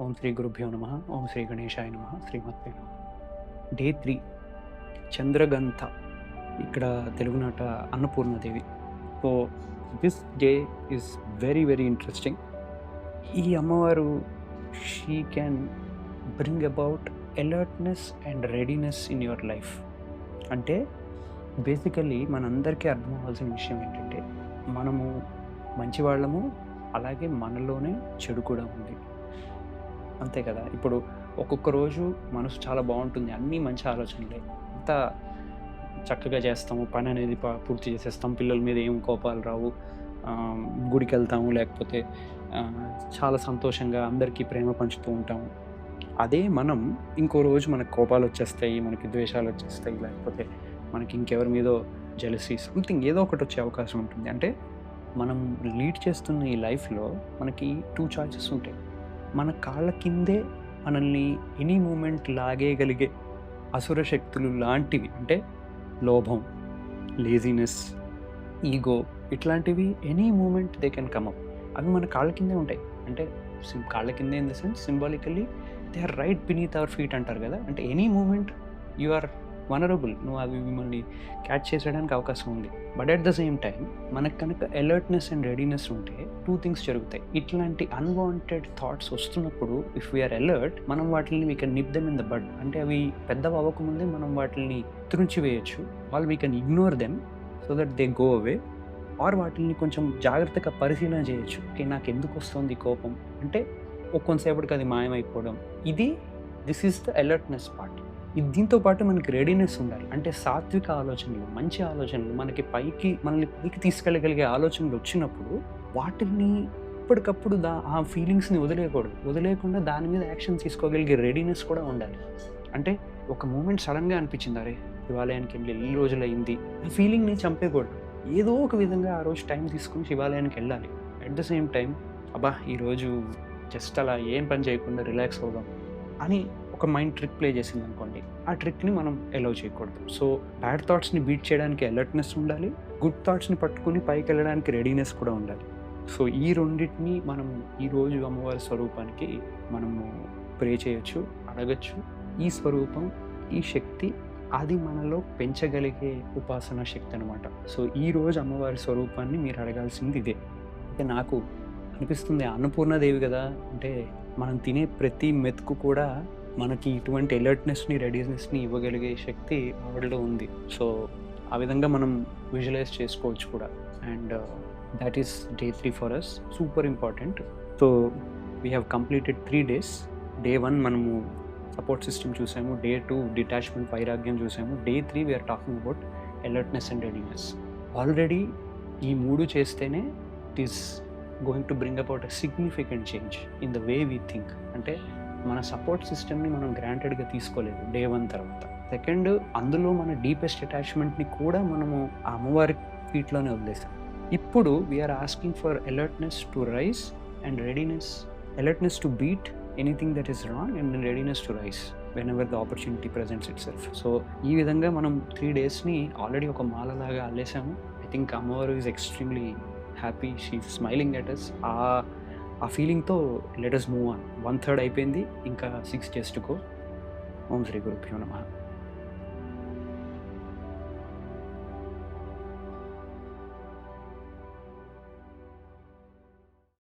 ఓం శ్రీ గురుభ్యో నమ. ఓం శ్రీ గణేశాయ నమ. శ్రీమత్తే నమ. డే 3 చంద్రగంత. ఇక్కడ తెలుగునాట Annapurnadevi. So this day is very very interesting. ఈ అమ్మవారు she can bring about alertness and readiness in your life. అంటే బేసికల్లీ మనందరికీ అర్థం అవ్వాల్సిన విషయం ఏంటంటే, మనము మంచివాళ్ళము, అలాగే మనలోనే చెడు కూడా ఉంది. అంతే కదా. ఇప్పుడు ఒక్కొక్క రోజు మనసు చాలా బాగుంటుంది, అన్నీ మంచి ఆలోచనలే, అంతా చక్కగా చేస్తాము, పని అనేది పూర్తి చేసేస్తాం, పిల్లల మీద ఏం కోపాలు రావు, గుడికి వెళ్తాము, లేకపోతే చాలా సంతోషంగా అందరికీ ప్రేమ పంచుతూ ఉంటాము. అదే మనం ఇంకో రోజు మనకు కోపాలు వచ్చేస్తాయి, మనకి ద్వేషాలు వచ్చేస్తాయి, లేకపోతే మనకి ఇంకెవరి మీదో జెలసీ సంథింగ్ ఏదో ఒకటి వచ్చే అవకాశం ఉంటుంది. అంటే మనం లీడ్ చేస్తున్న ఈ లైఫ్లో మనకి 2 చాయిసెస్ ఉంటాయి. మన కాళ్ళ కిందే మనల్ని ఎనీ మూమెంట్ లాగేయగలిగే అసుర శక్తులు లాంటివి, అంటే లోభం, లేజినెస్, ఈగో, ఇట్లాంటివి any moment they can come up. అవి మన కాళ్ళ కిందే ఉంటాయి. అంటే కాళ్ళ కిందే in the sense symbolically they are right beneath our feet అంటారు కదా. అంటే any moment you are vulnerable, నువ్వు అవి మిమ్మల్ని క్యాచ్ చేసేయడానికి అవకాశం ఉంది. But at the same time మనకు కనుక అలర్ట్నెస్ అండ్ రెడీనెస్ ఉంటే 2 థింగ్స్ జరుగుతాయి. ఇట్లాంటి అన్వాంటెడ్ థాట్స్ వస్తున్నప్పుడు ఇఫ్ వీఆర్ అలర్ట్, మనం వాటిని we can nip them in the bud. అంటే అవి పెద్దవి అవ్వకముందే మనం వాటిని త్రుంచి వేయచ్చు. వాళ్ళు we can ignore them so that they go away. Or వాటిని కొంచెం జాగ్రత్తగా పరిశీలన చేయొచ్చు. ఓకే, నాకు ఎందుకు వస్తుంది కోపం అంటే కొంతసేపటికి అది మాయమైపోవడం. This is the alertness part. దీంతో పాటు మనకి రెడీనెస్ ఉండాలి. అంటే సాత్విక ఆలోచనలు, మంచి ఆలోచనలు, మనల్ని పైకి తీసుకెళ్ళగలిగే ఆలోచనలు వచ్చినప్పుడు వాటిని ఇప్పటికప్పుడు ఆ ఫీలింగ్స్ని వదిలేయకుండా దాని మీద యాక్షన్ తీసుకోగలిగే రెడీనెస్ కూడా ఉండాలి. అంటే ఒక మూమెంట్ సడన్గా అనిపించింది, అరే శివాలయానికి వెళ్ళి ఎన్ని రోజులు అయింది, ఆ ఫీలింగ్ని చంపేయకూడదు. ఏదో ఒక విధంగా ఆ రోజు టైం తీసుకుని శివాలయానికి వెళ్ళాలి. అట్ ద సేమ్ టైం ఈరోజు జస్ట్ అలా ఏం పని చేయకుండా రిలాక్స్ అవుదాం అని ఒక మైండ్ ట్రిక్ ప్లే చేసింది అనుకోండి, ఆ ట్రిక్ని మనం అలౌ చేయకూడదు. సో బ్యాడ్ థాట్స్ని బీట్ చేయడానికి అలర్ట్నెస్ ఉండాలి, గుడ్ థాట్స్ని పట్టుకుని పైకి వెళ్ళడానికి రెడీనెస్ కూడా ఉండాలి. సో ఈ రెండింటిని మనం ఈరోజు అమ్మవారి స్వరూపానికి మనము ప్రే చేయొచ్చు, అడగచ్చు. ఈ స్వరూపం, ఈ శక్తి అది మనలో పెంచగలిగే ఉపాసనా శక్తి అనమాట. సో ఈరోజు అమ్మవారి స్వరూపాన్ని మీరు అడగాల్సింది ఇదే. అంటే నాకు అనిపిస్తుంది అన్నపూర్ణాదేవి కదా, అంటే మనం తినే ప్రతి మెతుకు కూడా మనకి ఇటువంటి అలర్ట్నెస్ని, రెడీనెస్ని ఇవ్వగలిగే శక్తి ఆవిడలో ఉంది. సో ఆ విధంగా మనం విజువలైజ్ చేసుకోవచ్చు కూడా. And that is day 3 for us. Super important. So we have completed 3 days. Day 1 మనము సపోర్ట్ సిస్టమ్ చూసాము, డే 2 డిటాచ్మెంట్, వైరాగ్యం చూసాము, day 3 we're talking about alertness and readiness. Already ఈ 3 చేస్తేనే it is going to bring about a significant change in the way we think. అంటే మన support సిస్టమ్ని మనం గ్రాంటెడ్గా తీసుకోలేదు డే 1 తర్వాత. సెకండ్, అందులో మన డీపెస్ట్ అటాచ్మెంట్ని కూడా మనము ఆ అమ్మవారి ఫీట్లోనే వదిలేసాం. ఇప్పుడు we're asking for alertness to rise and readiness, alertness to beat anything that is wrong and readiness to rise whenever the opportunity presents itself. So ఈ విధంగా మనం 3 daysని ఆల్రెడీ ఒక మాలలాగా అల్లేసాము. ఐ థింక్ అమ్మవారు is extremely happy, she smiling at us. ఆ ఫీలింగ్తో లెట్ అస్ మూవ్ ఆన్. 1/3 అయిపోయింది, ఇంకా 6 days to go. ఓం శ్రీ గురుభ్యో నమః.